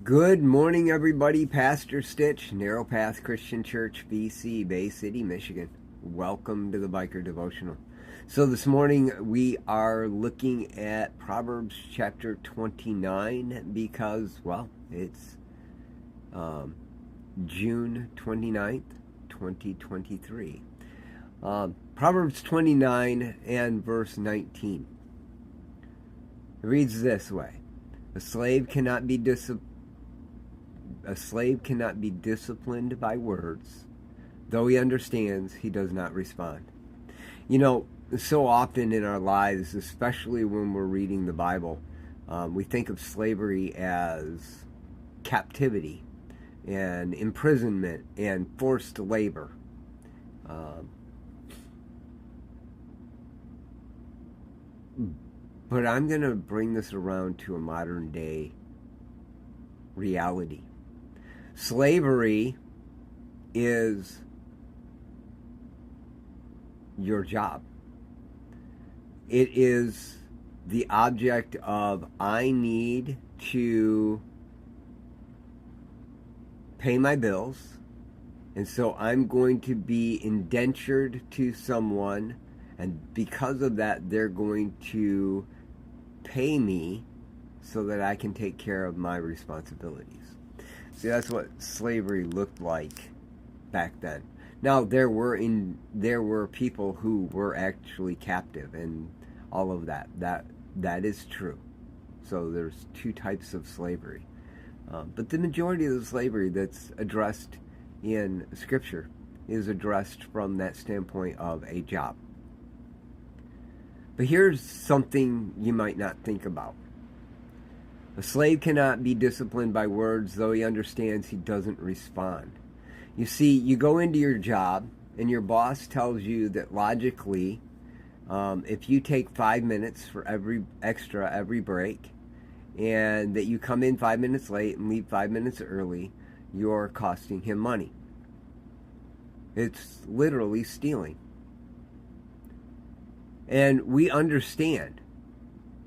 Good morning, everybody. Pastor Stitch, Narrow Path Christian Church, BC, Bay City, Michigan. Welcome to the Biker Devotional. So this morning we are looking at Proverbs chapter 29 because, well, it's June 29th, 2023. Proverbs 29 and verse 19. It reads this way. A slave cannot be disciplined by words. Though he understands, he does not respond. You know, so often in our lives, especially when we're reading the Bible, we think of slavery as captivity and imprisonment and forced labor. But I'm going to bring this around to a modern day reality. Slavery is your job. It is the object of, I need to pay my bills, and so I'm going to be indentured to someone, and because of that, they're going to pay me so that I can take care of my responsibilities. See, that's what slavery looked like back then. Now, there were people who were actually captive and all of that. That is true. So there's two types of slavery. But the majority of the slavery that's addressed in Scripture is addressed from that standpoint of a job. But here's something you might not think about. A slave cannot be disciplined by words, though he understands, he doesn't respond. You see, you go into your job, and your boss tells you that logically, if you take 5 minutes for every break, and that you come in 5 minutes late and leave 5 minutes early, you're costing him money. It's literally stealing. And we understand,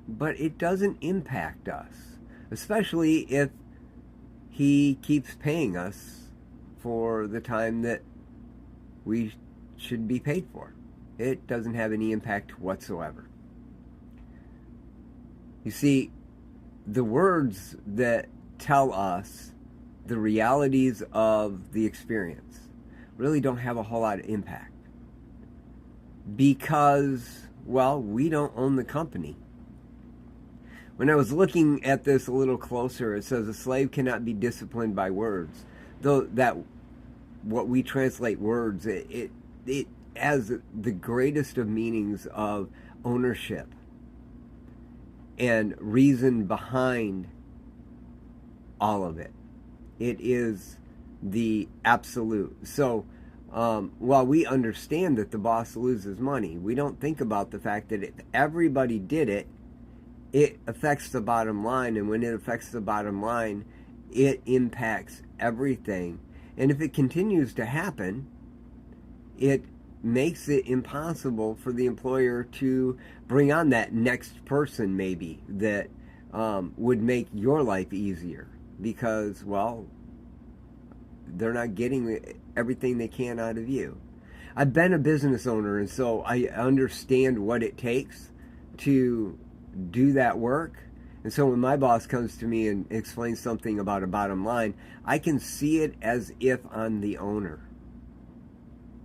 but it doesn't impact us. Especially if he keeps paying us for the time that we should be paid for. It doesn't have any impact whatsoever. You see, the words that tell us the realities of the experience really don't have a whole lot of impact. Because, well, we don't own the company. When I was looking at this a little closer, it says a slave cannot be disciplined by words. Though that, what we translate words, it has the greatest of meanings of ownership and reason behind all of it. It is the absolute. So, while we understand that the boss loses money, we don't think about the fact that if everybody did it, it affects the bottom line, and when it affects the bottom line, it impacts everything. And if it continues to happen, it makes it impossible for the employer to bring on that next person, maybe, that would make your life easier, because, well, they're not getting everything they can out of you. I've been a business owner, and so I understand what it takes to do that work. And so when my boss comes to me and explains something about a bottom line, I can see it as if I'm the owner.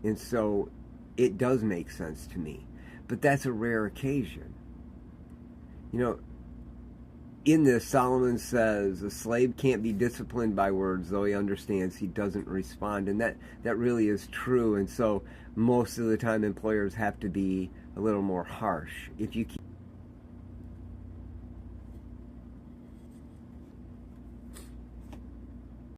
And so it does make sense to me. But that's a rare occasion. You know, in this, Solomon says, a slave can't be disciplined by words, though he understands, he doesn't respond. And that really is true. And so most of the time employers have to be a little more harsh. If you keep